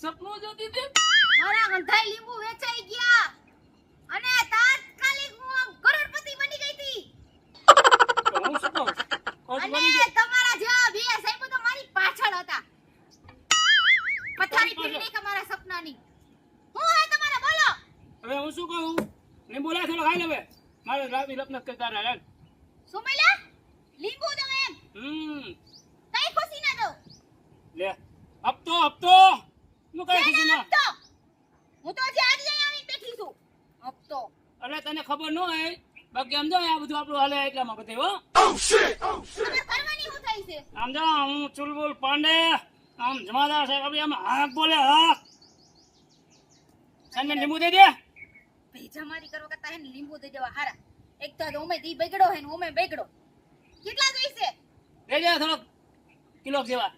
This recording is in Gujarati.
સપનું જોતી હતી મારા ગંધાઈ લીંબુ વેચાઈ ગયા અને તાત્કાલિક હું આમ કરોડપતિ બની ગઈ હતી. તો હું શું કહું કોચ અને બની ગયો તમારા જેવા બે સાહેબો તો મારી પાછળ હતા. પથારી પાછળ? ફેરવી કે મારા સપનાની. હું હે તમારા બોલો. હવે હું શું કહું લીંબુ લે થોડો ખાઈ લે હવે મારે રાતી લપનસ કરતા રહ્યા શું મળ્યા? લીંબુ દો એમ. કઈ ખુશી ના દો. લે હપ્તો હું કઈ ખુશી ના હપ્તો. હું તો આજે આજ અહીં આવીને બેઠી છું. હપ્તો. એટલે તને ખબર ન હોય બાકી આમ જો આ બધું આપણું હાલે એટલામાં બધે હો તમારે કરવાની શું થાય છે? આમ જો હું ચુલબુલ પાંડે આમ જમાદાર સાહેબ આપણે આમ હાક બોલે હાક સંજય લીંબુ દે દે ભેજામારી કરવા કરતા હે ને લીંબુ દઈ દેવા હારા. એક તો ઓમે દી બગડો હે ને ઓમે બગડો. કેટલા જોઈશે? દે દે થોડો કિલો જેવા